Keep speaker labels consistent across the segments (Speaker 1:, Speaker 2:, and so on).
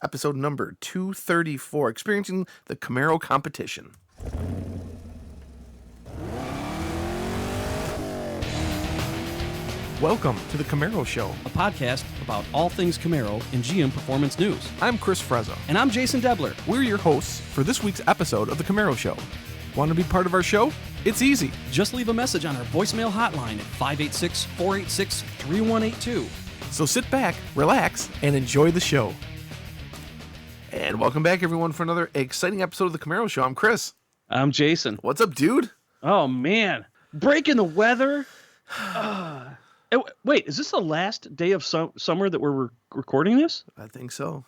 Speaker 1: episode number 234, experiencing the Camaro competition. Welcome to the Camaro Show,
Speaker 2: a podcast about all things Camaro and GM Performance News.
Speaker 1: I'm Chris Frezza.
Speaker 2: And I'm Jason Debler.
Speaker 1: We're your hosts for this week's episode of the Camaro Show. Want to be part of our show? It's easy.
Speaker 2: Just leave a message on our voicemail hotline at 586-486-3182.
Speaker 1: So sit back, relax, and enjoy the show. And welcome back, everyone, for another exciting episode of the Camaro Show. I'm Chris.
Speaker 2: I'm Jason.
Speaker 1: What's up, dude?
Speaker 2: Oh, man. Breaking the weather. Wait, is this the last day of summer that we're recording this?
Speaker 1: I think so.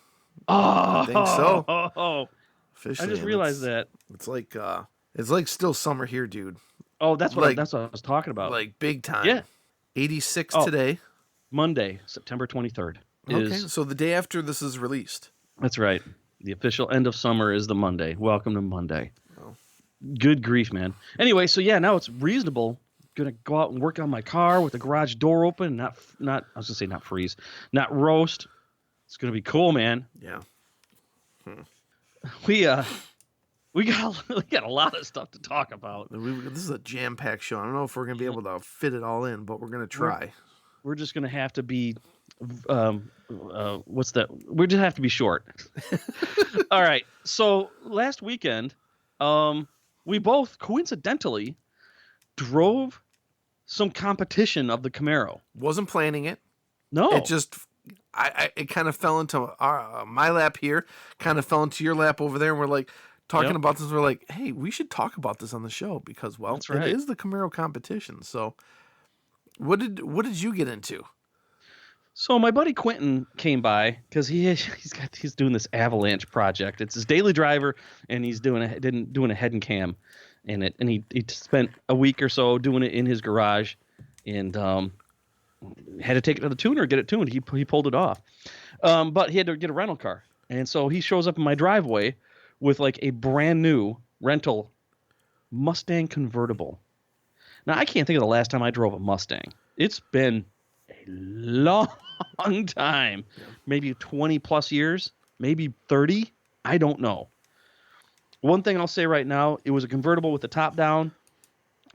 Speaker 2: Oh,
Speaker 1: I think so.
Speaker 2: Officially, I just realized that.
Speaker 1: It's like still summer here, dude.
Speaker 2: Oh, that's what I was talking about.
Speaker 1: Like big time.
Speaker 2: Yeah.
Speaker 1: 86 today.
Speaker 2: Monday, September 23rd.
Speaker 1: Okay, so the day after this is released.
Speaker 2: That's right. The official end of summer is the Monday. Welcome to Monday.
Speaker 1: Oh.
Speaker 2: Good grief, man. Anyway, so yeah, now it's reasonable. Gonna go out and work on my car with the garage door open. Not I was gonna say not freeze, not roast. It's gonna be cool, man.
Speaker 1: Yeah.
Speaker 2: We got a lot of stuff to talk about.
Speaker 1: This is a jam-packed show. I don't know if we're gonna be able to fit it all in, but we're gonna try.
Speaker 2: We're just gonna have to be, what's that? We just have to be short. All right. So last weekend, we both coincidentally drove some competition of the Camaro.
Speaker 1: Wasn't planning it.
Speaker 2: No.
Speaker 1: It just, it kind of fell into my lap here, kind of fell into your lap over there, and we're like talking about this. We're like, hey, we should talk about this on the show because, well,
Speaker 2: That's right.
Speaker 1: It is the Camaro competition. So, what did you get into?
Speaker 2: So my buddy Quentin came by because he's doing this Avalanche project. It's his daily driver, and he's doing a head and cam in it, and he spent a week or so doing it in his garage, and had to take it to the tuner, get it tuned. He pulled it off, but he had to get a rental car, and so he shows up in my driveway with like a brand new rental Mustang convertible. Now I can't think of the last time I drove a Mustang. It's been a long time, maybe 20 plus years, maybe 30. I don't know. One thing I'll say right now, it was a convertible with the top down.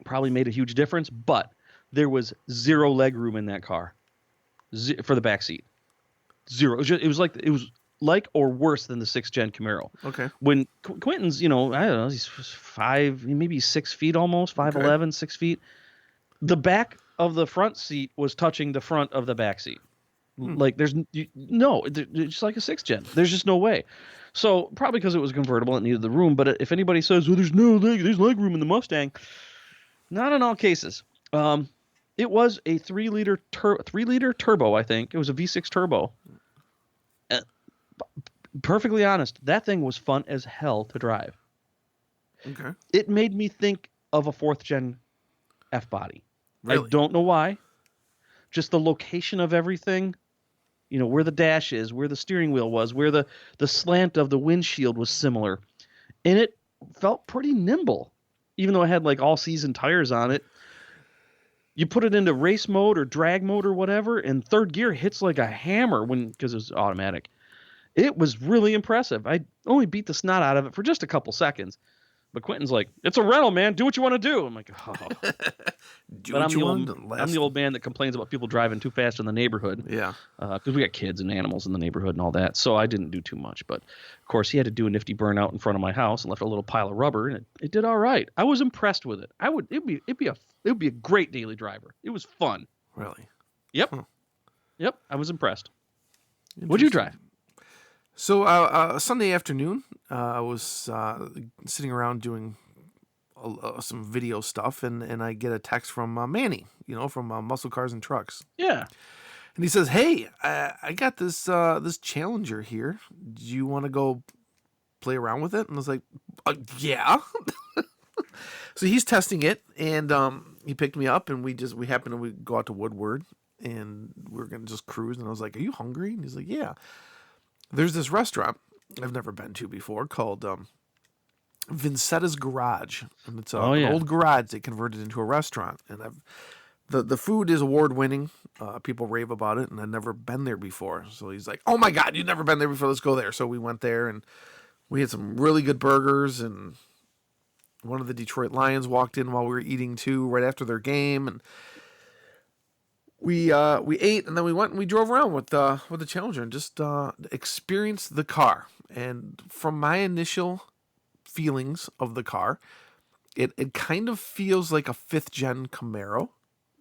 Speaker 2: Probably made a huge difference, but there was zero leg room in that car for the back seat. Zero. It was like or worse than the 6th gen Camaro.
Speaker 1: Okay. When
Speaker 2: Quentin's, I don't know, he's 5, maybe 6 feet almost, 5'11", 6 feet. The back of the front seat was touching the front of the back seat. Like it's just like a 6th gen. There's just no way. So probably because it was convertible, it needed the room. But if anybody says, "Well, there's leg room in the Mustang," not in all cases. It was a 3-liter turbo. I think it was a V6 turbo. Perfectly honest, that thing was fun as hell to drive.
Speaker 1: Okay.
Speaker 2: It made me think of a 4th gen F body.
Speaker 1: Really?
Speaker 2: I don't know why. Just the location of everything. Where the dash is, where the steering wheel was, where the slant of the windshield was similar. And it felt pretty nimble, even though it had like all-season tires on it. You put it into race mode or drag mode or whatever, and third gear hits like a hammer because it was automatic. It was really impressive. I only beat the snot out of it for just a couple seconds. But Quentin's like, "It's a rental, man. Do what you want to do." I'm like, "Oh." I'm the old man that complains about people driving too fast in the neighborhood.
Speaker 1: Yeah.
Speaker 2: Because we got kids and animals in the neighborhood and all that. So I didn't do too much. But, of course, he had to do a nifty burnout in front of my house and left a little pile of rubber. And it did all right. I was impressed with it. It'd be a great daily driver. It was fun.
Speaker 1: Really?
Speaker 2: Yep. Huh. Yep. I was impressed. What'd you drive?
Speaker 1: So Sunday afternoon, I was sitting around doing some video stuff, and I get a text from Manny, from Muscle Cars and Trucks.
Speaker 2: Yeah.
Speaker 1: And he says, "Hey, I got this Challenger here. Do you want to go play around with it?" And I was like, "Yeah." So he's testing it, and he picked me up, and we happened to go out to Woodward, and we were gonna just cruise. And I was like, "Are you hungry?" And he's like, "Yeah." There's this restaurant I've never been to before called Vincetta's Garage, and it's an old garage they converted into a restaurant. And The food is award winning. People rave about it, and I'd never been there before. So he's like, "Oh my God, you've never been there before? Let's go there." So we went there, and we had some really good burgers. And one of the Detroit Lions walked in while we were eating too, right after their game, and we ate, and then we went and we drove around with the Challenger and just experienced the car. And from my initial feelings of the car, it kind of feels like a 5th gen Camaro.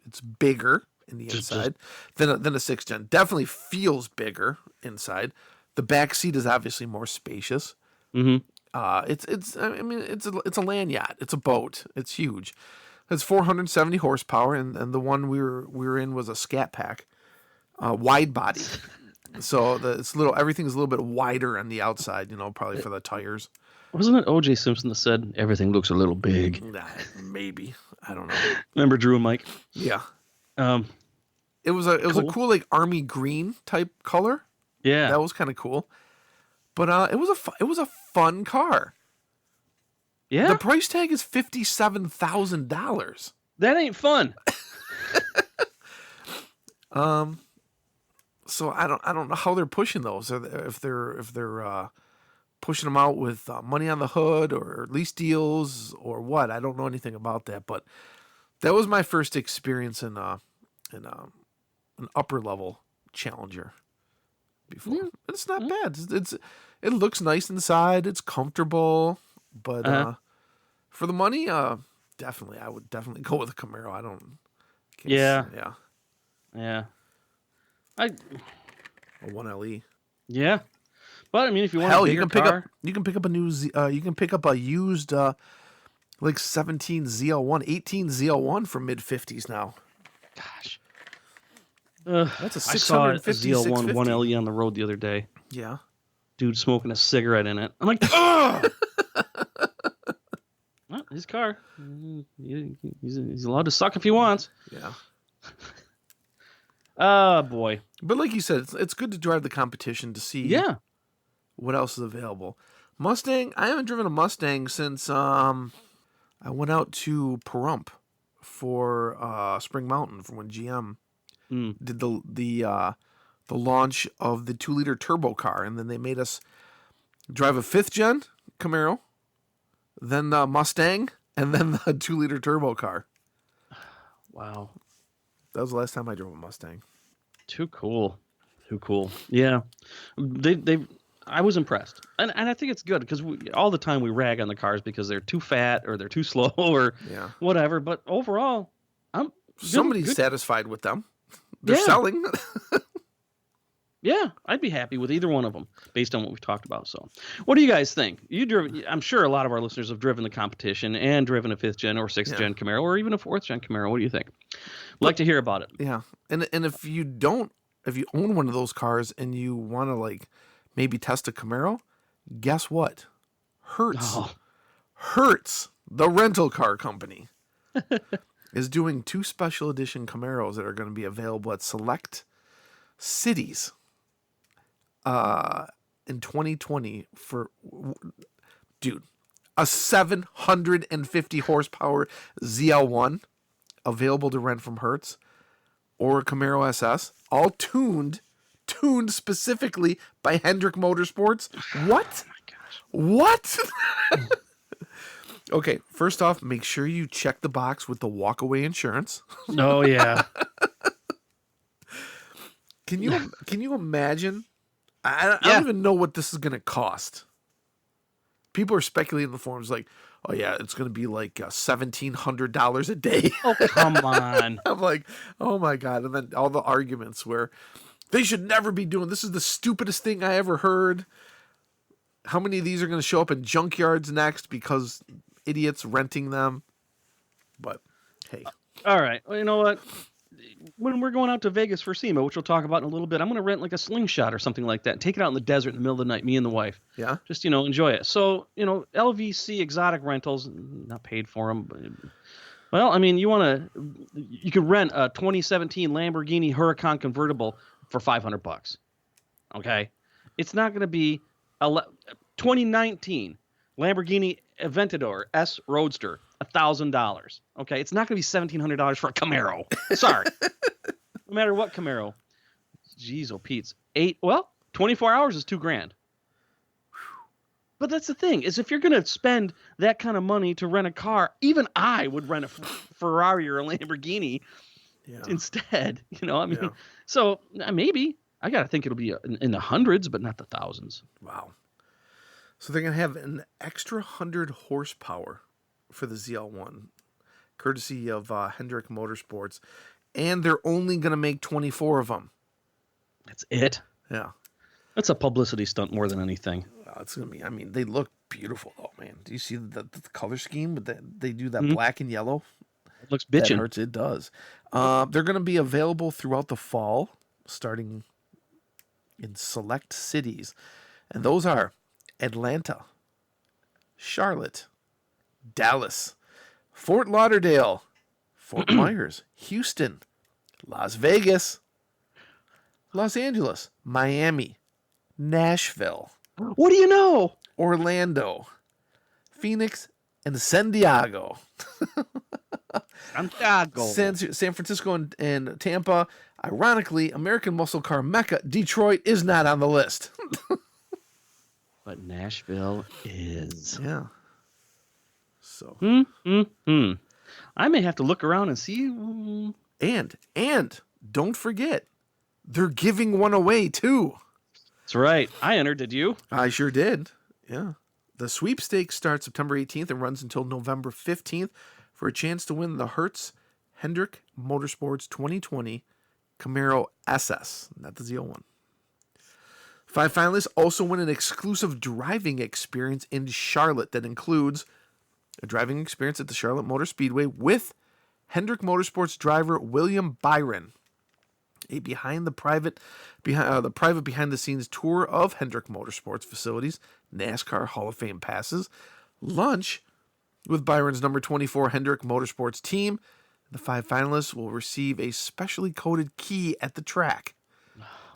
Speaker 1: It's bigger in the inside than a 6th gen. Definitely feels bigger inside. The back seat is obviously more spacious.
Speaker 2: Mm-hmm.
Speaker 1: It's a land yacht. It's a boat. It's huge. It's 470 horsepower, and the one we were in was a Scat Pack, wide body. So everything's a little bit wider on the outside. Probably for the tires.
Speaker 2: Wasn't it O.J. Simpson that said everything looks a little big?
Speaker 1: Nah, maybe. I don't know.
Speaker 2: Remember Drew and Mike?
Speaker 1: Yeah. It was
Speaker 2: cool.
Speaker 1: a cool like army green type color.
Speaker 2: Yeah,
Speaker 1: that was kind of cool. But it was a fun car.
Speaker 2: Yeah.
Speaker 1: The price tag is $57,000.
Speaker 2: That ain't fun.
Speaker 1: So I don't know how they're pushing those. If they're pushing them out with money on the hood or lease deals or what. I don't know anything about that, but that was my first experience in an upper level Challenger before.
Speaker 2: Yeah.
Speaker 1: It's not bad. It looks nice inside. It's comfortable, but for the money, definitely I would definitely go with a Camaro.
Speaker 2: Yeah.
Speaker 1: A 1LE.
Speaker 2: Yeah. But I mean, if you want
Speaker 1: Hell,
Speaker 2: a bigger car,
Speaker 1: you can pick up a used like 17 ZL1, 18 ZL1 for mid 50s now.
Speaker 2: gosh,
Speaker 1: That's a
Speaker 2: I saw a
Speaker 1: 650
Speaker 2: ZL1
Speaker 1: 650.
Speaker 2: 1LE on the road the other day.
Speaker 1: Yeah.
Speaker 2: Dude smoking a cigarette in it. I'm like, ugh! Well, his car. He's allowed to suck if he wants.
Speaker 1: Yeah.
Speaker 2: Oh, boy.
Speaker 1: But like you said, it's good to drive the competition to see
Speaker 2: Yeah.
Speaker 1: what else is available. Mustang, I haven't driven a Mustang since I went out to Pahrump for Spring Mountain for when GM did the launch of the 2-liter turbo car, and then they made us drive a 5th gen Camaro, then the Mustang, and then the 2-liter turbo car.
Speaker 2: Wow.
Speaker 1: That was the last time I drove a Mustang.
Speaker 2: Too cool. Yeah. I was impressed. And I think it's good because all the time we rag on the cars because they're too fat or they're too slow or whatever. But overall,
Speaker 1: somebody's satisfied with them. They're selling.
Speaker 2: Yeah, I'd be happy with either one of them based on what we've talked about. So what do you guys think? I'm sure a lot of our listeners have driven the competition and driven a 5th gen or 6th gen Camaro or even a 4th gen Camaro. What do you think? Like to hear about it.
Speaker 1: Yeah. And if you own one of those cars and you want to like maybe test a Camaro, guess what? Hertz, the rental car company, is doing 2 special edition Camaros that are going to be available at select cities in 2020 for, dude, a 750 horsepower ZL1 available to rent from Hertz, or a Camaro SS, all tuned specifically by Hendrick Motorsports. What?
Speaker 2: Oh my gosh.
Speaker 1: What? Okay, first off, make sure you check the box with the walkaway insurance.
Speaker 2: Oh yeah.
Speaker 1: Can you imagine? I don't even know what this is going to cost. People are speculating in the forums like, oh yeah, it's going to be like $1,700 a day.
Speaker 2: Oh, come on.
Speaker 1: I'm like, oh my God. And then all the arguments where they should never be doing, this is the stupidest thing I ever heard. How many of these are going to show up in junkyards next because idiots renting them? But hey.
Speaker 2: All right. Well, you know what? When we're going out to Vegas for SEMA, which we'll talk about in a little bit, I'm going to rent like a slingshot or something like that and take it out in the desert in the middle of the night, me and the wife.
Speaker 1: Yeah.
Speaker 2: Just, enjoy it. So, LVC exotic rentals, not paid for them. But, well, I mean, you can rent a 2017 Lamborghini Huracan convertible for $500. Okay. It's not going to be 2019 Lamborghini Aventador S Roadster, $1,000. Okay, it's not going to be $1,700 for a Camaro. Sorry, no matter what Camaro. Jeez, oh Pete's 24 hours is $2,000. But that's the thing, is if you're going to spend that kind of money to rent a car, even I would rent a Ferrari or a Lamborghini instead. So maybe I got to think it'll be in the hundreds, but not the thousands.
Speaker 1: Wow. So they're going to have an extra 100 horsepower for the ZL1, courtesy of Hendrick Motorsports, and they're only going to make 24 of them.
Speaker 2: That's it?
Speaker 1: Yeah.
Speaker 2: That's a publicity stunt more than anything.
Speaker 1: It's going to be, I mean, they look beautiful, though, man. Do you see the color scheme? They do that black and yellow.
Speaker 2: It looks bitchin'.
Speaker 1: That hurts. It does. They're going to be available throughout the fall, starting in select cities. And those are Atlanta, Charlotte, Dallas, Fort Lauderdale, Fort Myers, Houston, Las Vegas, Los Angeles, Miami, Nashville.
Speaker 2: What do you know?
Speaker 1: Orlando, Phoenix, and San Diego. San Francisco and Tampa. Ironically, American muscle car mecca Detroit is not on the list.
Speaker 2: But Nashville is.
Speaker 1: Yeah. So.
Speaker 2: I may have to look around and see.
Speaker 1: And don't forget, they're giving one away too.
Speaker 2: That's right. I entered. Did you?
Speaker 1: I sure did. Yeah. The sweepstakes starts September 18th and runs until November 15th for a chance to win the Hertz Hendrick Motorsports 2020 Camaro SS, not the ZL1. 5 finalists also win an exclusive driving experience in Charlotte that includes a driving experience at the Charlotte Motor Speedway with Hendrick Motorsports driver William Byron, a private behind the scenes tour of Hendrick Motorsports facilities, NASCAR Hall of Fame passes, lunch with Byron's number 24 Hendrick Motorsports team. The 5 finalists will receive a specially coded key at the track.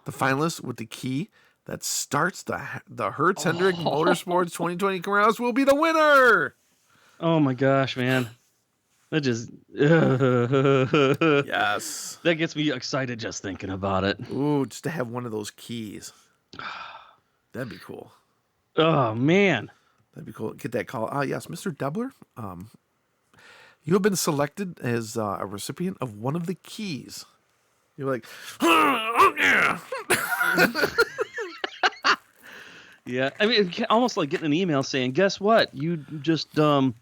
Speaker 1: The finalists with the key that starts the Hertz Hendrick Motorsports 2020 Camaros will be the winner.
Speaker 2: Oh my gosh, man. That just
Speaker 1: yes.
Speaker 2: That gets me excited just thinking about it.
Speaker 1: Ooh, just to have one of those keys. That'd be cool.
Speaker 2: Oh man.
Speaker 1: That'd be cool. Get that call. Yes, Mr. Debler. You have been selected as a recipient of one of the keys. You're like, oh yeah.
Speaker 2: Yeah, I mean, almost like getting an email saying, "Guess what? You just won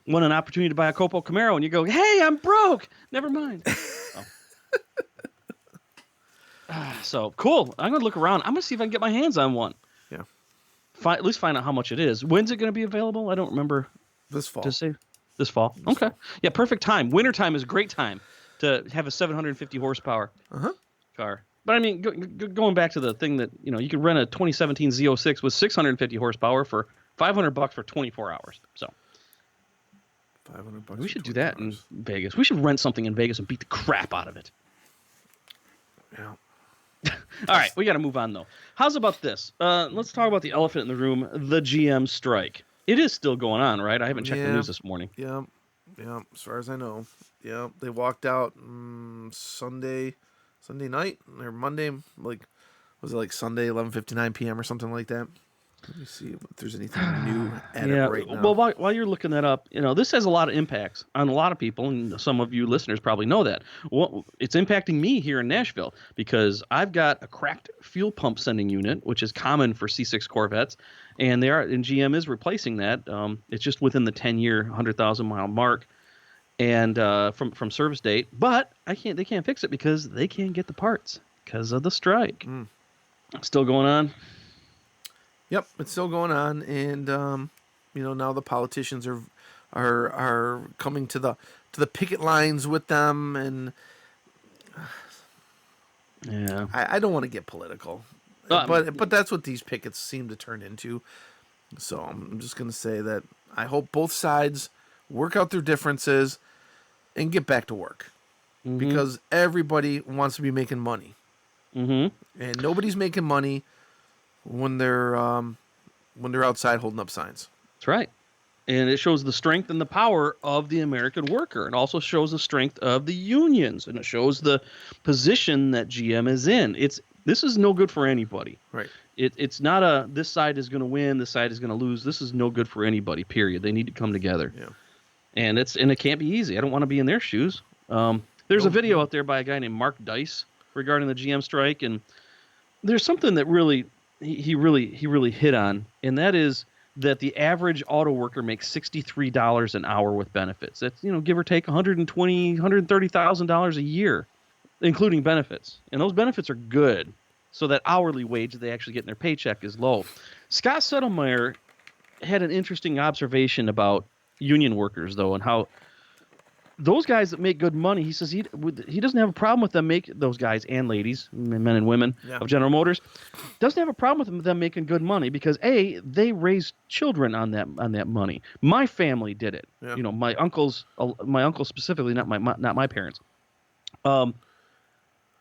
Speaker 2: an opportunity to buy a Copo Camaro," and you go, "Hey, I'm broke. Never mind." So cool. I'm gonna look around. I'm gonna see if I can get my hands on one.
Speaker 1: Yeah.
Speaker 2: At least find out how much it is. When's it gonna be available? I don't remember.
Speaker 1: This fall.
Speaker 2: To say this fall. Okay. Yeah, perfect time. Winter time is a great time to have a 750 horsepower car. But I mean, going back to the thing that, you can rent a 2017 Z06 with 650 horsepower for $500 for 24 hours. So
Speaker 1: $500.
Speaker 2: We should do that in Vegas. We should rent something in Vegas and beat the crap out of it.
Speaker 1: Yeah.
Speaker 2: All right, we got to move on though. How's about this? Let's talk about the elephant in the room, the GM strike. It is still going on, right? I haven't checked the news this morning.
Speaker 1: Yeah. As far as I know. Yeah, they walked out Sunday night or Monday, was it Sunday 11:59 p.m. or something like that? Let me see if there's anything new at it right now.
Speaker 2: Well, while you're looking that up, this has a lot of impacts on a lot of people, and some of you listeners probably know that. Well, it's impacting me here in Nashville because I've got a cracked fuel pump sending unit, which is common for C6 Corvettes, and GM is replacing that. It's just within the 10-year, 100,000-mile mark. And from service date, but they can't fix it because they can't get the parts because of the strike. Still going on.
Speaker 1: Yep, it's still going on, and now the politicians are coming to the picket lines with them, and
Speaker 2: yeah,
Speaker 1: I don't want to get political, but that's what these pickets seem to turn into. So I'm just gonna say that I hope both sides work out their differences and get back to work, because everybody wants to be making money, and nobody's making money when they're outside holding up signs.
Speaker 2: That's right. And it shows the strength and the power of the American worker. It also shows the strength of the unions, and it shows the position that GM is in. This is no good for anybody.
Speaker 1: Right.
Speaker 2: It's not this side is going to win, this side is going to lose. This is no good for anybody. Period. They need to come together.
Speaker 1: Yeah. And
Speaker 2: it can't be easy. I don't want to be in their shoes. There's a video out there by a guy named Mark Dice regarding the GM strike, and there's something that really he really hit on, and that is that the average auto worker makes $63 an hour with benefits. That's, give or take $130,000 a year, including benefits. And those benefits are good. So that hourly wage that they actually get in their paycheck is low. Scott Settlemeyer had an interesting observation about union workers, though, and how those guys that make good money, he says he doesn't have a problem with them those guys and ladies, men and women of General Motors, doesn't have a problem with them making good money because they raised children on that money. My family did it. Yeah. My uncles specifically, not my parents.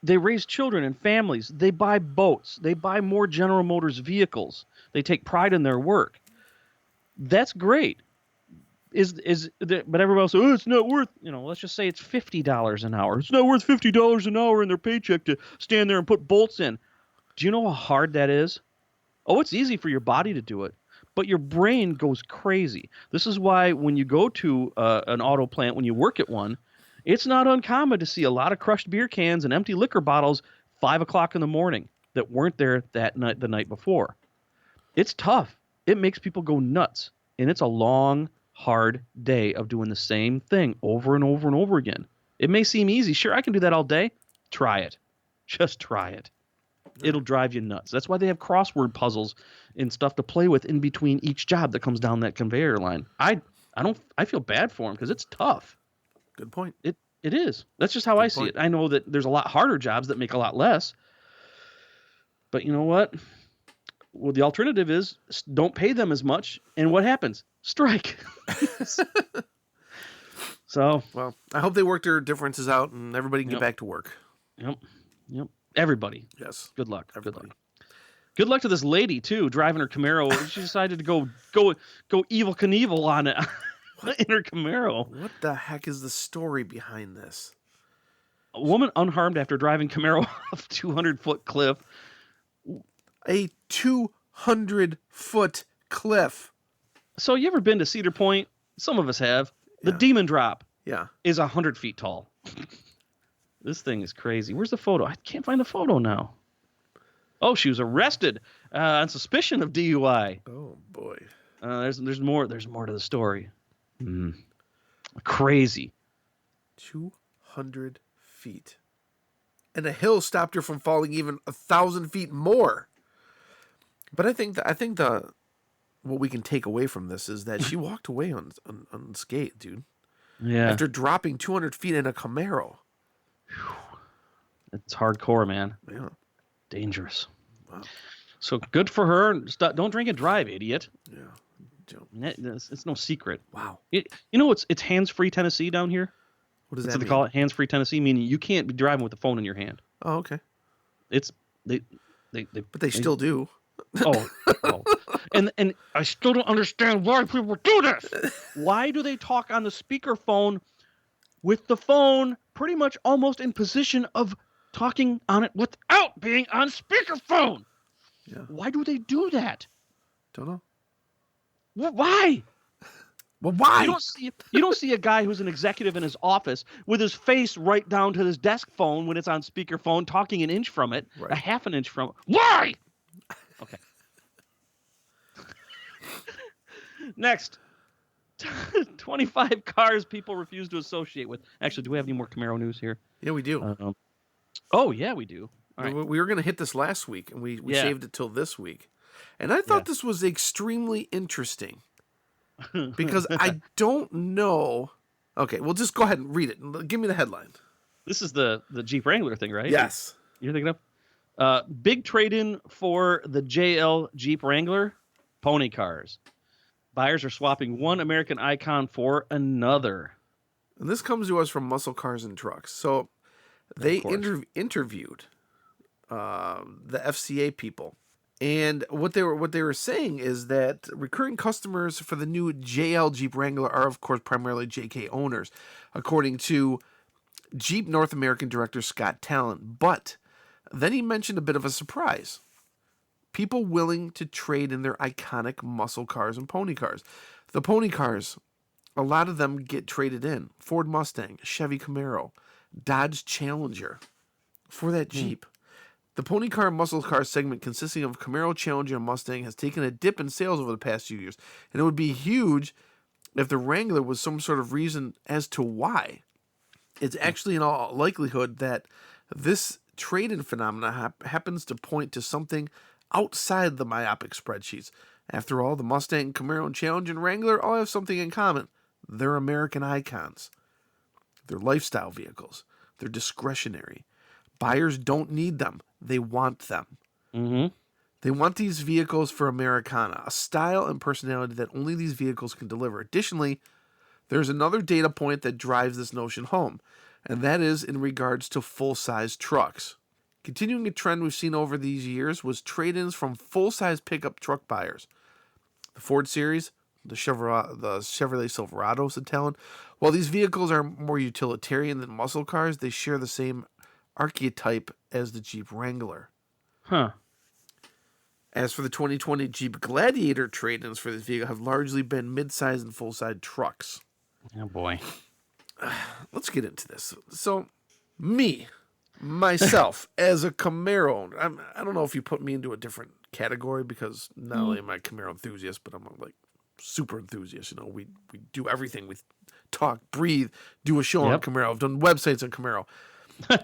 Speaker 2: They raise children and families. They buy boats. They buy more General Motors vehicles. They take pride in their work. That's great. But everybody else says, it's not worth, let's just say it's $50 an hour. It's not worth $50 an hour in their paycheck to stand there and put bolts in. Do you know how hard that is? Oh, it's easy for your body to do it, but your brain goes crazy. This is why when you go to an auto plant, when you work at one, it's not uncommon to see a lot of crushed beer cans and empty liquor bottles 5 o'clock in the morning that weren't there the night before. It's tough. It makes people go nuts, and it's a long, hard day of doing the same thing over and over and over again. It may seem easy. Sure, I can do that all day. Try it. Just try it. It'll drive you nuts. That's why they have crossword puzzles and stuff to play with in between each job that comes down that conveyor line. I feel bad for them because it's tough.
Speaker 1: Good point.
Speaker 2: It is. That's just how I see it. I know that there's a lot harder jobs that make a lot less. But you know what? Well, the alternative is don't pay them as much, and what happens? Strike. So,
Speaker 1: well, I hope they work their differences out and everybody can get back to work.
Speaker 2: Yep. Everybody.
Speaker 1: Yes.
Speaker 2: Good luck.
Speaker 1: Everybody.
Speaker 2: Good luck to this lady too, driving her Camaro. She decided to go Evel Knievel on it in her Camaro.
Speaker 1: What the heck is the story behind this?
Speaker 2: A woman unharmed after driving Camaro off 200-foot cliff.
Speaker 1: A 200-foot cliff.
Speaker 2: So you ever been to Cedar Point? Some of us have. The Demon Drop is 100 feet tall. This thing is crazy. Where's the photo? I can't find the photo now. Oh, she was arrested on suspicion of DUI.
Speaker 1: Oh, boy.
Speaker 2: There's more to the story. Crazy.
Speaker 1: 200 feet. And a hill stopped her from falling even 1,000 feet more. But I think what we can take away from this is that she walked away unscathed, dude.
Speaker 2: Yeah.
Speaker 1: After dropping 200 feet in a Camaro.
Speaker 2: It's hardcore, man. Yeah. Dangerous.
Speaker 1: Wow.
Speaker 2: So good for her. Don't drink and drive, idiot.
Speaker 1: Yeah.
Speaker 2: It's no secret.
Speaker 1: Wow.
Speaker 2: It's hands-free Tennessee down here.
Speaker 1: What does that
Speaker 2: mean?
Speaker 1: They
Speaker 2: call it hands-free Tennessee, meaning you can't be driving with the phone in your hand.
Speaker 1: Oh, okay.
Speaker 2: But
Speaker 1: they still do.
Speaker 2: Oh. And I still don't understand why people do this. Why do they talk on the speakerphone with the phone pretty much almost in position of talking on it without being on speakerphone?
Speaker 1: Yeah.
Speaker 2: Why do they do that?
Speaker 1: Don't know.
Speaker 2: Why?
Speaker 1: Well, why?
Speaker 2: You don't see a guy who's an executive in his office with his face right down to his desk phone when it's on speakerphone, talking an inch from it, a half an inch from it. Why? Okay. Next. 25 cars people refuse to associate with. Actually, do we have any more Camaro news here?
Speaker 1: Yeah, we do.
Speaker 2: Oh, yeah, we do. All right.
Speaker 1: We were going to hit this last week, and we saved it till this week. And I thought this was extremely interesting because I don't know. Okay, well, just go ahead and read it. Give me the headline.
Speaker 2: This is the Jeep Wrangler thing, right?
Speaker 1: Yes.
Speaker 2: You're thinking of? Big trade-in for the JL Jeep Wrangler, pony cars. Buyers are swapping one American icon for another.
Speaker 1: And this comes to us from Muscle Cars and Trucks. So they interviewed the FCA people. And what they were saying is that recurring customers for the new JL Jeep Wrangler are, of course, primarily JK owners, according to Jeep North American director Scott Talent. But then he mentioned a bit of a surprise. People willing to trade in their iconic muscle cars and pony cars. The pony cars, a lot of them get traded in. Ford Mustang, Chevy Camaro, Dodge Challenger for that Jeep. The pony car and muscle car segment consisting of Camaro, Challenger, and Mustang has taken a dip in sales over the past few years. And it would be huge if the Wrangler was some sort of reason as to why. It's actually in all likelihood that this trade-in phenomena happens to point to something outside the myopic spreadsheets. After all, the Mustang, Camaro, and Challenger and Wrangler all have something in common. They're American icons. They're lifestyle vehicles. They're discretionary. Buyers don't need them. They want them.
Speaker 2: Mm-hmm.
Speaker 1: They want these vehicles for Americana, a style and personality that only these vehicles can deliver. Additionally, there's another data point that drives this notion home, and that is in regards to full-size trucks. Continuing a trend we've seen over these years was trade-ins from full-size pickup truck buyers. The Ford series, the Chevrolet Silverado, said Talent. While these vehicles are more utilitarian than muscle cars, they share the same archetype as the Jeep Wrangler.
Speaker 2: Huh.
Speaker 1: As for the 2020 Jeep Gladiator trade-ins for this vehicle have largely been mid-size and full-size trucks.
Speaker 2: Oh, boy.
Speaker 1: Let's get into this. So, myself, as a Camaro owner, I don't know if you put me into a different category because not only am I a Camaro enthusiast, but I'm like super enthusiast. You know, we do everything. We talk, breathe, do a show on Camaro. I've done websites on Camaro.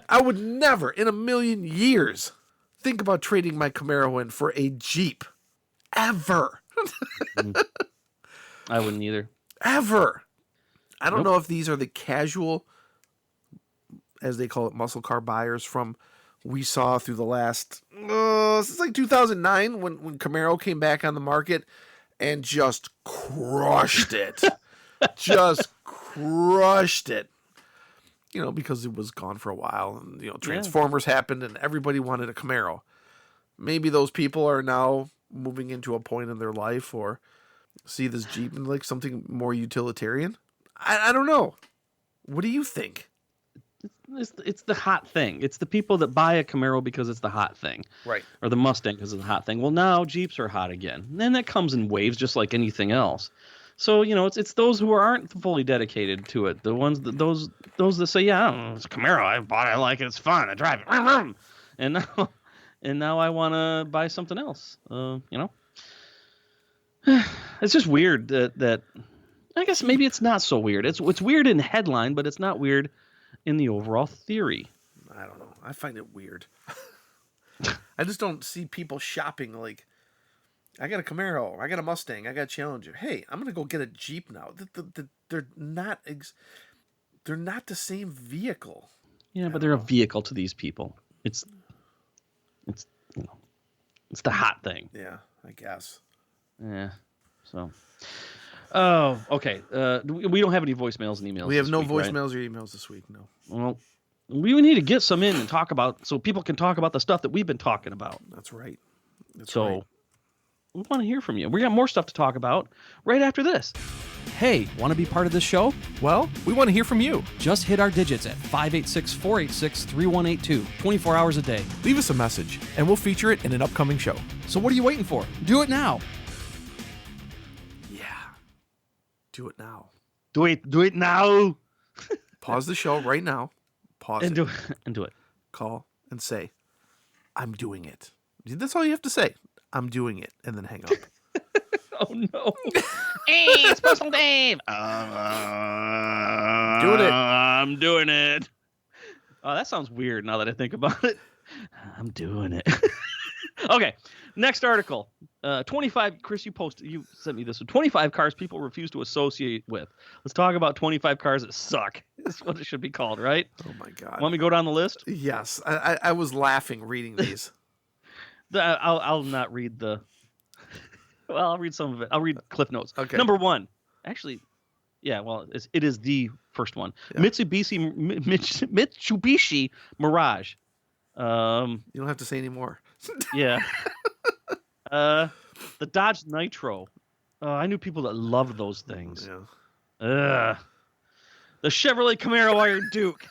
Speaker 1: I would never in a million years think about trading my Camaro in for a Jeep. Ever.
Speaker 2: I wouldn't either.
Speaker 1: Ever. I don't know if these are the casual, as they call it, muscle car buyers from we saw through the last, since like 2009 when Camaro came back on the market and just crushed it. Just crushed it. You know, because it was gone for a while and, you know, Transformers happened and everybody wanted a Camaro. Maybe those people are now moving into a point in their life or see this Jeep in like something more utilitarian. I don't know. What do you think?
Speaker 2: It's the hot thing. It's the people that buy a Camaro because it's the hot thing.
Speaker 1: Right.
Speaker 2: Or the Mustang because it's the hot thing. Well, now Jeeps are hot again. And then that comes in waves just like anything else. So, you know, it's those who aren't fully dedicated to it. The ones that those that say, yeah, I don't know, it's a Camaro. I bought it. I like it. It's fun. I drive it. And now I want to buy something else. You know, it's just weird that I guess maybe it's not so weird. It's weird in headline, but it's not weird in the overall theory.
Speaker 1: I don't know. I find it weird. I just don't see people shopping like, I got a Camaro, I got a Mustang, I got a Challenger. Hey, I'm gonna go get a Jeep now. They're not the same vehicle.
Speaker 2: Yeah, but they're a vehicle to these people. It's you know, it's the hot thing.
Speaker 1: Yeah, I guess.
Speaker 2: Yeah. So. Oh, okay. We don't have any voicemails and emails.
Speaker 1: We have no
Speaker 2: week,
Speaker 1: voicemails
Speaker 2: right?
Speaker 1: or emails this week. No.
Speaker 2: Well, we need to get some in and talk about so people can talk about the stuff that we've been talking about.
Speaker 1: That's right.
Speaker 2: So we want to hear from you. We got more stuff to talk about right after this.
Speaker 3: Hey, want to be part of this show? Well, we want to hear from you. Just hit our digits at 586-486-3182, 24 hours a day. Leave us a message, and we'll feature it in an upcoming show. So what are you waiting for? Do it now.
Speaker 1: Yeah. Do it now.
Speaker 2: Do it now.
Speaker 1: Pause the show right now. Pause
Speaker 2: and
Speaker 1: it.
Speaker 2: Do it.
Speaker 1: Call and say, I'm doing it. That's all you have to say. I'm doing it. And then hang up.
Speaker 2: Oh, no. Hey, it's Personal Dave.
Speaker 1: Doing it.
Speaker 2: I'm doing it. Oh, that sounds weird now that I think about it. I'm doing it. Okay, next article. 25, Chris, you sent me this one. 25 cars people refuse to associate with. Let's talk about 25 cars that suck. That's what it should be called, right?
Speaker 1: Oh, my God.
Speaker 2: Want me to go down the list?
Speaker 1: Yes. I was laughing reading these.
Speaker 2: I'll not read the... Well, I'll read some of it. I'll read Cliff Notes.
Speaker 1: Okay.
Speaker 2: Number one. Actually, yeah, well, it is the first one.
Speaker 1: Yeah.
Speaker 2: Mitsubishi Mirage.
Speaker 1: You don't have to say any more.
Speaker 2: Yeah. The Dodge Nitro. I knew people that loved those things.
Speaker 1: Yeah.
Speaker 2: The Chevrolet Camaro Iron Duke.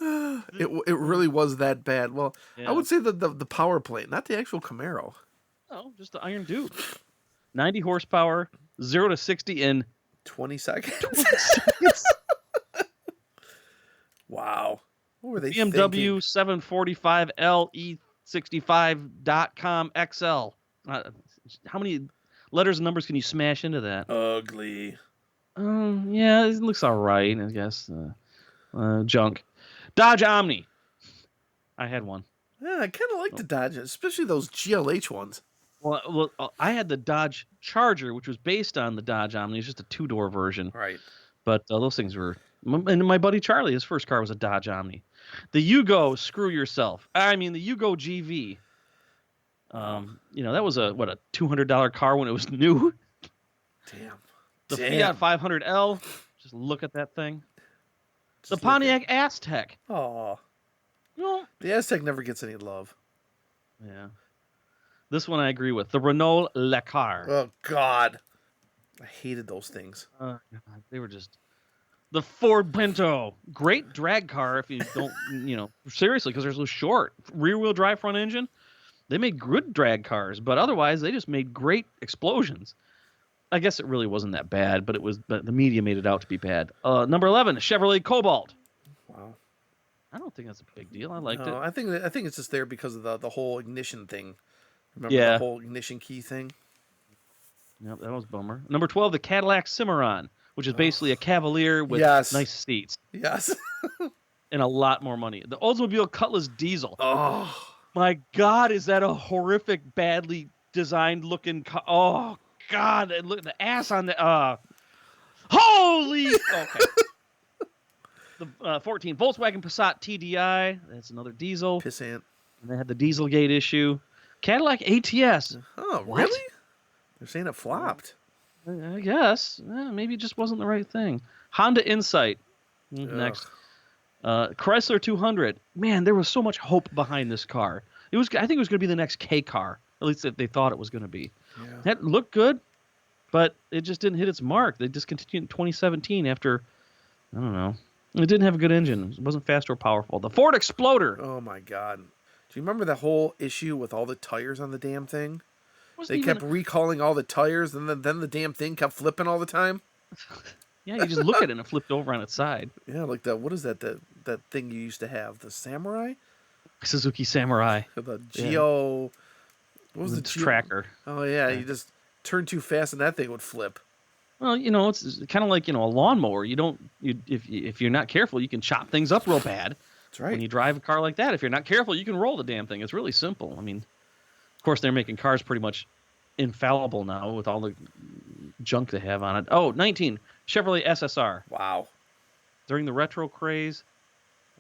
Speaker 1: It really was that bad. Well,
Speaker 2: Yeah.
Speaker 1: I would say the power plant, not the actual Camaro.
Speaker 2: Oh, just the Iron Duke. 90 horsepower, 0 to 60 in
Speaker 1: 20 seconds. Wow. What were they
Speaker 2: BMW
Speaker 1: thinking?
Speaker 2: 745L E65.com XL. How many letters and numbers can you smash into that?
Speaker 1: Ugly.
Speaker 2: Yeah, it looks all right, I guess. Junk. Dodge Omni. I had one.
Speaker 1: Yeah, I kind of like the Dodge, especially those GLH ones.
Speaker 2: Well, I had the Dodge Charger, which was based on the Dodge Omni. It's just a two-door version.
Speaker 1: Right.
Speaker 2: But those things were... And my buddy Charlie, his first car was a Dodge Omni. The Yugo, screw yourself. I mean, the Yugo GV. That was a $200 car when it was new.
Speaker 1: Damn.
Speaker 2: The Fiat 500L. Just look at that thing. The
Speaker 1: Just
Speaker 2: Pontiac Aztec.
Speaker 1: Oh.
Speaker 2: No.
Speaker 1: The Aztec never gets any love.
Speaker 2: Yeah. This one I agree with. The Renault Le Car.
Speaker 1: Oh, God. I hated those things.
Speaker 2: They were just... The Ford Pinto. Great drag car if you don't, seriously, because they're so short. Rear-wheel drive front engine. They made good drag cars, but otherwise they just made great explosions. I guess it really wasn't that bad, but the media made it out to be bad. Number 11, Chevrolet Cobalt.
Speaker 1: Wow.
Speaker 2: I don't think that's a big deal. I liked it.
Speaker 1: I think it's just there because of the whole ignition thing. Remember
Speaker 2: Yeah.
Speaker 1: the whole ignition key thing?
Speaker 2: Yep, that was a bummer. Number 12, the Cadillac Cimarron, which is basically a Cavalier with
Speaker 1: Yes.
Speaker 2: nice seats
Speaker 1: Yes.
Speaker 2: and a lot more money. The Oldsmobile Cutlass Diesel.
Speaker 1: Oh.
Speaker 2: My God, is that a horrific, badly designed looking car? Oh, God. And look at the ass on the... Holy... Okay. The 14, Volkswagen Passat TDI. That's another diesel.
Speaker 1: Pissant.
Speaker 2: And they had the Dieselgate issue. Cadillac ATS.
Speaker 1: Oh,
Speaker 2: What?
Speaker 1: really? They're saying it flopped.
Speaker 2: I guess. Maybe it just wasn't the right thing. Honda Insight. Next. Chrysler 200. Man, there was so much hope behind this car. I think it was going to be the next K car. At least they thought it was going to be.
Speaker 1: Yeah.
Speaker 2: That looked good, but it just didn't hit its mark. They discontinued in 2017 after, I don't know. It didn't have a good engine. It wasn't fast or powerful. The Ford Exploder.
Speaker 1: Oh, my God. Do you remember the whole issue with all the tires on the damn thing? They kept recalling all the tires, and then the damn thing kept flipping all the time.
Speaker 2: Yeah, you just look at it and it flipped over on its side.
Speaker 1: Yeah, like what is that thing you used to have? The Samurai?
Speaker 2: Suzuki Samurai.
Speaker 1: The Geo... What was the
Speaker 2: tracker?
Speaker 1: Oh, yeah, you just turn too fast and that thing would flip.
Speaker 2: Well, it's kind of like, a lawnmower. If you're not careful, you can chop things up real bad.
Speaker 1: That's right.
Speaker 2: When you drive a car like that, if you're not careful, you can roll the damn thing. It's really simple. I mean, of course, they're making cars pretty much infallible now with all the junk they have on it. Oh, 19, Chevrolet SSR.
Speaker 1: Wow.
Speaker 2: During the retro craze.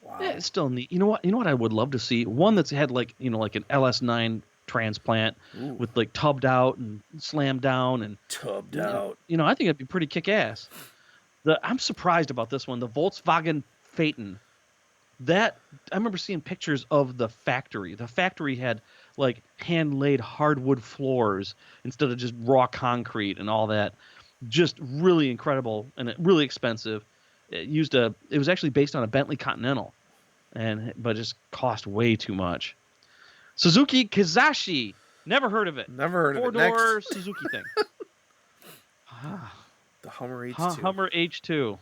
Speaker 1: Wow.
Speaker 2: Yeah, it's still neat. You know what I would love to see? One that's had like an LS9 transplant.
Speaker 1: Ooh.
Speaker 2: With like tubbed out and slammed down and
Speaker 1: Tubbed out.
Speaker 2: I think it'd be pretty kick-ass. I'm surprised about this one, the Volkswagen Phaeton. That I remember seeing pictures of the factory. The factory had like hand-laid hardwood floors instead of just raw concrete and all that. Just really incredible and really expensive. It was actually based on a Bentley Continental, but just cost way too much. Suzuki Kizashi. Never heard of it.
Speaker 1: Never heard of it.
Speaker 2: Four-door
Speaker 1: Next.
Speaker 2: Suzuki thing.
Speaker 1: The Hummer H2.
Speaker 2: Hummer H2.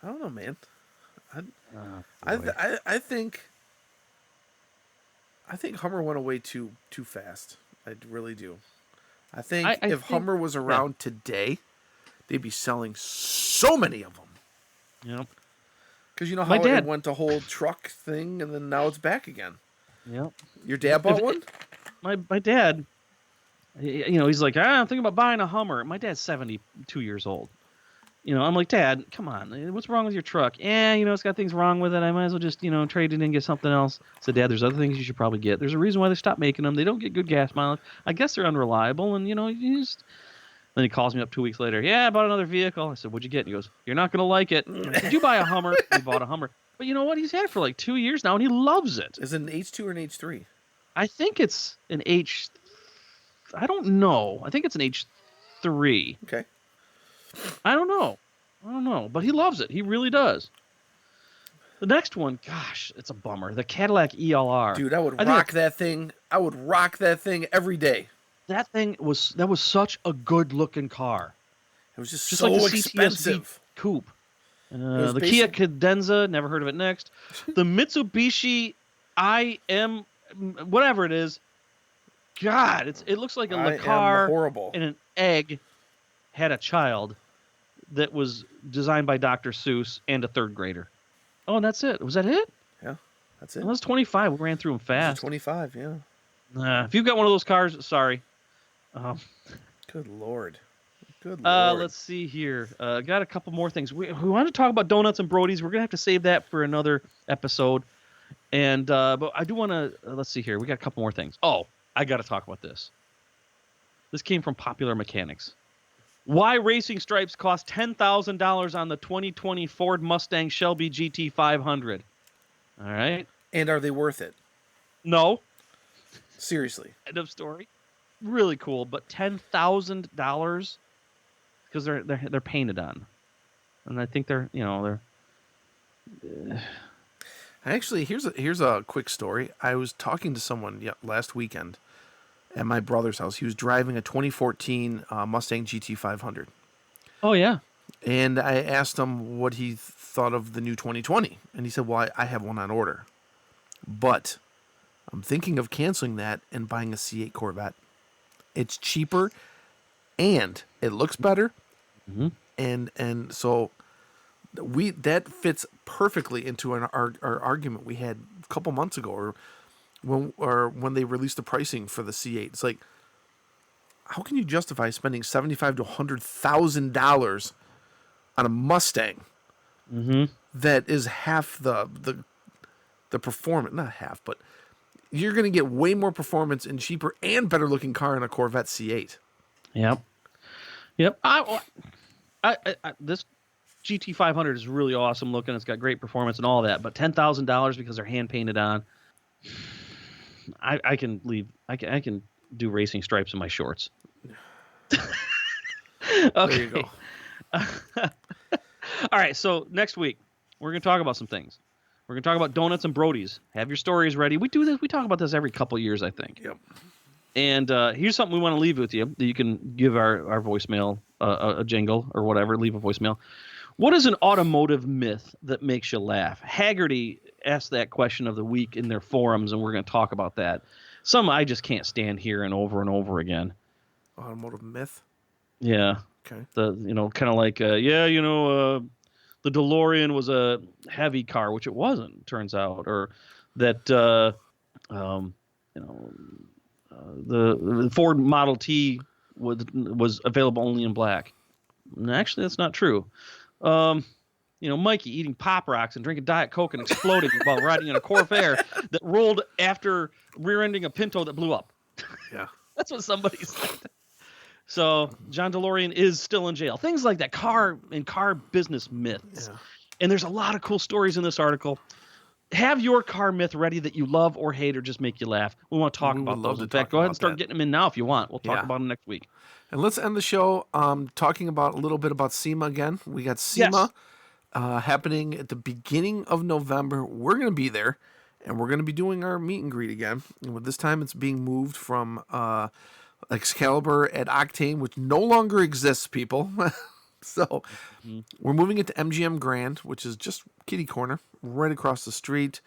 Speaker 1: I don't know, man. I think Hummer went away too fast. I really do. I think if Hummer was around today, they'd be selling so many of them.
Speaker 2: Yep.
Speaker 1: Because you know how it went to whole truck thing, and then now it's back again.
Speaker 2: Yep.
Speaker 1: Your dad bought one?
Speaker 2: My dad, he's like, I'm thinking about buying a Hummer. My dad's 72 years old. I'm like, Dad, come on. What's wrong with your truck? Yeah, it's got things wrong with it. I might as well just, trade it in and get something else. I said, Dad, there's other things you should probably get. There's a reason why they stopped making them. They don't get good gas mileage. I guess they're unreliable. And, you just... Then he calls me up 2 weeks later. Yeah, I bought another vehicle. I said, what'd you get? And he goes, you're not going to like it. Did you buy a Hummer? He bought a Hummer. But you know what? He's had it for like 2 years now, and he loves it.
Speaker 1: Is it an H2 or an H3?
Speaker 2: I think it's an H. I don't know. I think it's an H3.
Speaker 1: Okay.
Speaker 2: I don't know. But he loves it. He really does. The next one, gosh, it's a bummer. The Cadillac ELR.
Speaker 1: Dude, I would rock that thing. I would rock that thing every day.
Speaker 2: That was such a good looking car.
Speaker 1: It was just
Speaker 2: like
Speaker 1: so
Speaker 2: the
Speaker 1: expensive.
Speaker 2: CTSV coupe. The Kia Cadenza, never heard of it next. The Mitsubishi whatever it is. God, it looks like a car
Speaker 1: horrible.
Speaker 2: and an egg had a child that was designed by Dr. Seuss and a third grader. Oh, and that's it. Was that it?
Speaker 1: Yeah, that's it.
Speaker 2: Well, that's 25. We ran through them fast.
Speaker 1: 25, yeah.
Speaker 2: If you've got one of those cars, sorry.
Speaker 1: Good Lord. Good Lord.
Speaker 2: Let's see here. Got a couple more things. We want to talk about donuts and Brody's. We're going to have to save that for another episode. And but I do want to, let's see here. We got a couple more things. Oh, I got to talk about this. This came from Popular Mechanics. Why racing stripes cost $10,000 on the 2020 Ford Mustang Shelby GT500? All right.
Speaker 1: And are they worth it?
Speaker 2: No.
Speaker 1: Seriously.
Speaker 2: End of story. Really cool, but $10,000 because they're painted on, and I think they're.
Speaker 1: Actually, here's a quick story. I was talking to someone last weekend at my brother's house. He was driving a 2014 Mustang GT500.
Speaker 2: Oh yeah.
Speaker 1: And I asked him what he thought of the new 2020, and he said, "Well, I have one on order, but I'm thinking of canceling that and buying a C8 Corvette. It's cheaper, and it looks better, and so that fits perfectly into our argument we had a couple months ago, or when they released the pricing for the C8. It's like, how can you justify spending $75,000 to $100,000 on a Mustang that is half the performance? Not half, but you're going to get way more performance and cheaper and better looking car in a Corvette C8.
Speaker 2: Yep. This GT500 is really awesome looking. It's got great performance and all that, but $10,000 because they're hand painted on. I can leave. I can do racing stripes in my shorts. Okay.
Speaker 1: There you go.
Speaker 2: All right. So next week we're going to talk about some things. We're going to talk about donuts and Brody's. Have your stories ready. We do this. We talk about this every couple years, I think.
Speaker 1: Yep.
Speaker 2: And here's something we want to leave with you that you can give our voicemail a jingle or whatever. Leave a voicemail. What is an automotive myth that makes you laugh? Haggerty asked that question of the week in their forums, and we're going to talk about that. Some I just can't stand hearing over and over again.
Speaker 1: Automotive myth?
Speaker 2: Yeah.
Speaker 1: Okay.
Speaker 2: Kind of like, the DeLorean was a heavy car, which it wasn't, turns out, or that the Ford Model T was available only in black. And actually, that's not true. Mikey eating Pop Rocks and drinking Diet Coke and exploding while riding in a Corvair that rolled after rear-ending a Pinto that blew up.
Speaker 1: Yeah.
Speaker 2: That's what somebody said. So John DeLorean is still in jail. Things like that, car business myths.
Speaker 1: Yeah.
Speaker 2: And there's a lot of cool stories in this article. Have your car myth ready that you love or hate or just make you laugh. We want to talk about those. In fact, go ahead and start getting them in now if you want. We'll talk about them next week.
Speaker 1: And let's end the show talking about a little bit about SEMA again. We got SEMA happening at the beginning of November. We're going to be there, and we're going to be doing our meet and greet again. And this time it's being moved from Excalibur at Octane, which no longer exists, people. So we're moving it to MGM Grand, which is just kitty corner, right across the street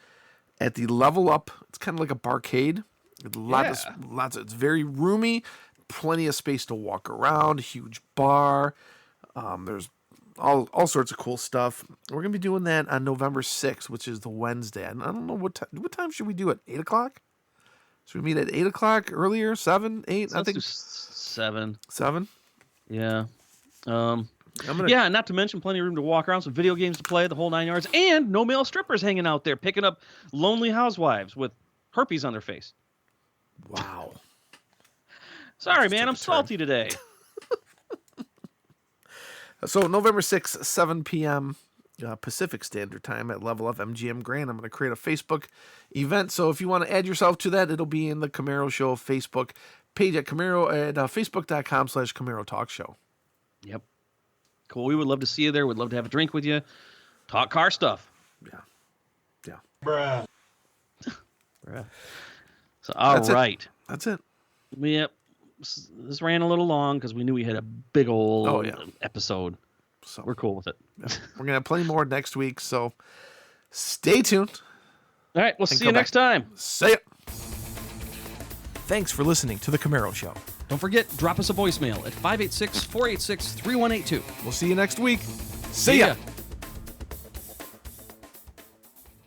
Speaker 1: at the Level Up. It's kind of like a barcade. Lots of, it's very roomy, plenty of space to walk around, huge bar. There's all sorts of cool stuff. We're going to be doing that on November 6th, which is the Wednesday. And I don't know what time should we do it? 8 o'clock? Should we meet at 8 o'clock earlier? 7, 8?
Speaker 2: I think 7.
Speaker 1: 7?
Speaker 2: Yeah. Not to mention plenty of room to walk around, some video games to play, the whole 9 yards, and no male strippers hanging out there picking up lonely housewives with herpes on their face.
Speaker 1: Wow.
Speaker 2: Sorry, man, I'm salty today.
Speaker 1: So November 6th, 7 p.m. Pacific Standard Time at Level Up MGM Grand. I'm going to create a Facebook event. So if you want to add yourself to that, it'll be in the Camaro Show Facebook page at facebook.com/Camaro Talk Show.
Speaker 2: Yep. Cool. We would love to see you there. We'd love to have a drink with you. Talk car stuff.
Speaker 1: Yeah. Yeah.
Speaker 4: Bruh.
Speaker 2: So, all right.
Speaker 1: That's it.
Speaker 2: Yep. This ran a little long because we knew we had a big old episode.
Speaker 1: So
Speaker 2: we're cool with it.
Speaker 1: Yeah. We're going to have plenty more next week. So stay tuned.
Speaker 2: All right. We'll see you next time.
Speaker 1: See ya.
Speaker 3: Thanks for listening to The Camaro Show.
Speaker 2: Don't forget, drop us a voicemail at 586-486-3182.
Speaker 3: We'll see you next week.
Speaker 1: See ya.